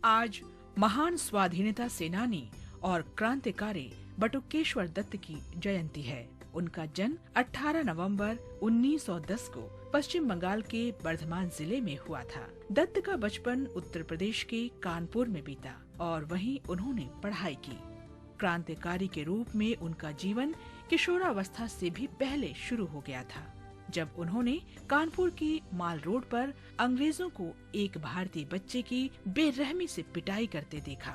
आज महान स्वाधीनता सेनानी और क्रांतिकारी बटुकेश्वर दत्त की जयंती है। उनका जन्म 18 नवंबर 1910 को पश्चिम बंगाल के बर्धमान जिले में हुआ था। दत्त का बचपन उत्तर प्रदेश के कानपुर में बीता और वहीं उन्होंने पढ़ाई की। क्रांतिकारी के रूप में उनका जीवन किशोरावस्था से भी पहले शुरू हो गया था, जब उन्होंने कानपुर की माल रोड पर अंग्रेजों को एक भारतीय बच्चे की बेरहमी से पिटाई करते देखा।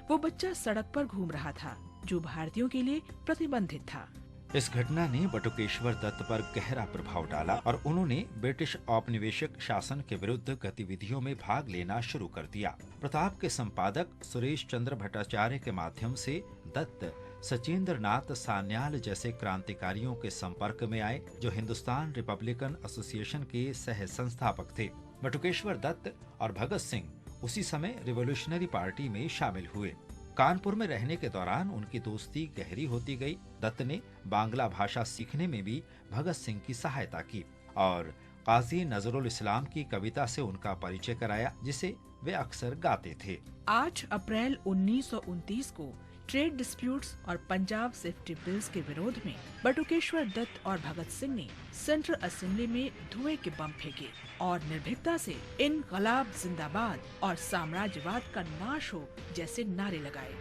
वो बच्चा सड़क पर घूम रहा था, जो भारतीयों के लिए प्रतिबंधित था। इस घटना ने बटुकेश्वर दत्त पर गहरा प्रभाव डाला और उन्होंने ब्रिटिश औपनिवेशिक शासन के विरुद्ध गतिविधियों में भाग लेना शुरू कर दिया। प्रताप के संपादक सुरेश चंद्र भट्टाचार्य के माध्यम से दत्त सचेंद्र नाथ सान्याल जैसे क्रांतिकारियों के संपर्क में आए, जो हिंदुस्तान रिपब्लिकन एसोसिएशन के सह संस्थापक थे। बटुकेश्वर दत्त और भगत सिंह उसी समय रिवोल्यूशनरी पार्टी में शामिल हुए। कानपुर में रहने के दौरान उनकी दोस्ती गहरी होती गई। दत्त ने बांग्ला भाषा सीखने में भी भगत सिंह की सहायता की और काजी नजरुल इस्लाम की कविता से उनका परिचय कराया, जिसे वे अक्सर गाते थे। 8 अप्रैल 1929 को ट्रेड डिस्प्यूट्स और पंजाब सेफ्टी बिल्स के विरोध में बटुकेश्वर दत्त और भगत सिंह ने सेंट्रल असेंबली में धुएं के बम फेंके और निर्भीकता से इनकलाब जिंदाबाद और साम्राज्यवाद का नाश हो जैसे नारे लगाए।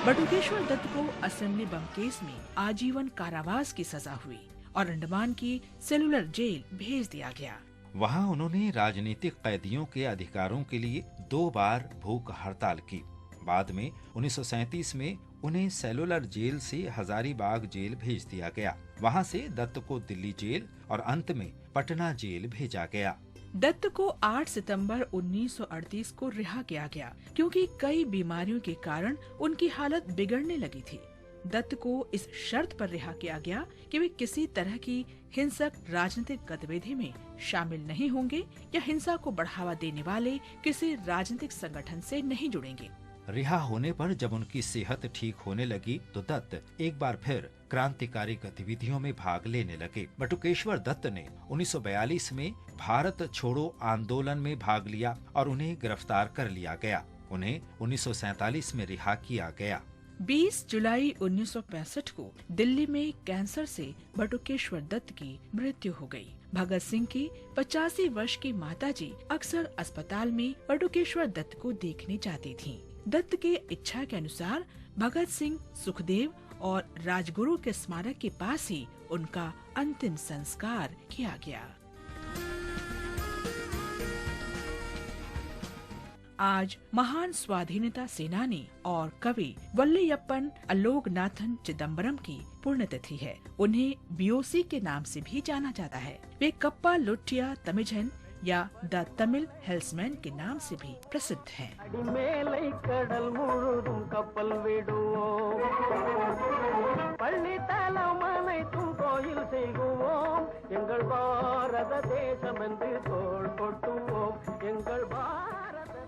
बटुकेश्वर दत्त को असेंबली बम केस में आजीवन कारावास की सजा हुई और अंडमान की सेलुलर जेल भेज दिया गया। वहां उन्होंने राजनीतिक कैदियों के अधिकारों के लिए 2 बार भूख हड़ताल की। बाद में 1937 में उन्हें सेलुलर जेल से हजारीबाग जेल भेज दिया गया। वहां से दत्त को दिल्ली जेल और अंत में पटना जेल भेजा गया। दत्त को 8 सितंबर 1938 को रिहा किया गया, क्योंकि कई बीमारियों के कारण उनकी हालत बिगड़ने लगी थी। दत्त को इस शर्त पर रिहा किया गया कि वे किसी तरह की हिंसक राजनीतिक गतिविधि में शामिल नहीं होंगे या हिंसा को बढ़ावा देने वाले किसी राजनीतिक संगठन से नहीं जुड़ेंगे। रिहा होने पर जब उनकी सेहत ठीक होने लगी तो दत्त एक बार फिर क्रांतिकारी गतिविधियों में भाग लेने लगे। बटुकेश्वर दत्त ने 1942 में भारत छोड़ो आंदोलन में भाग लिया और उन्हें गिरफ्तार कर लिया गया। उन्हें 1947 में रिहा किया गया। 20 जुलाई 1965 को दिल्ली में कैंसर से बटुकेश्वर दत्त की मृत्यु हो गई। भगत सिंह की 85 वर्ष की माताजी अक्सर अस्पताल में बटुकेश्वर दत्त को देखने जाती थीं। दत्त के इच्छा के अनुसार भगत सिंह, सुखदेव और राजगुरु के स्मारक के पास ही उनका अंतिम संस्कार किया गया। आज महान स्वाधीनता सेनानी और कवि वल्लयप्पन अलोकनाथन चिदम्बरम की पुण्यतिथि है। उन्हें बीओसी के नाम से भी जाना जाता है। वे कप्पा लुट्टिया तमिझन या द तमिल हेल्समैन के नाम से भी प्रसिद्ध हैं।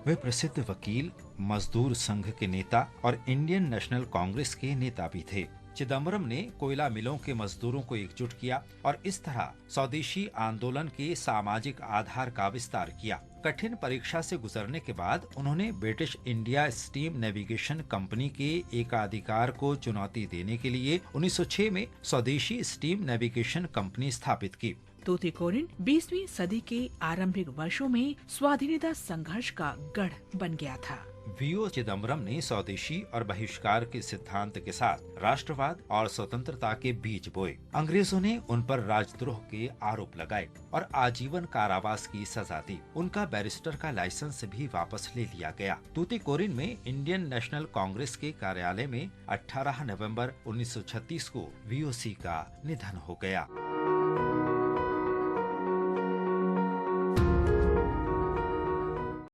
वे प्रसिद्ध वकील, मजदूर संघ के नेता और इंडियन नेशनल कांग्रेस के नेता भी थे। चिदम्बरम ने कोयला मिलों के मजदूरों को एकजुट किया और इस तरह स्वदेशी आंदोलन के सामाजिक आधार का विस्तार किया। कठिन परीक्षा से गुजरने के बाद उन्होंने British India steam navigation company के एकाधिकार को चुनौती देने के लिए 1906 में स्वदेशी स्टीम नेविगेशन कंपनी स्थापित की। तूतीकोरिन 20वीं सदी के आरंभिक वर्षों में स्वाधीनता संघर्ष का गढ़ बन गया था। वीओ चिदम्बरम ने स्वदेशी और बहिष्कार के सिद्धांत के साथ राष्ट्रवाद और स्वतंत्रता के बीज बोए। अंग्रेजों ने उन पर राजद्रोह के आरोप लगाए और आजीवन कारावास की सजा दी। उनका बैरिस्टर का लाइसेंस भी वापस ले लिया गया। तूतीकोरिन में इंडियन नेशनल कांग्रेस के कार्यालय में 18 नवंबर 1936 को वीओसी का निधन हो गया।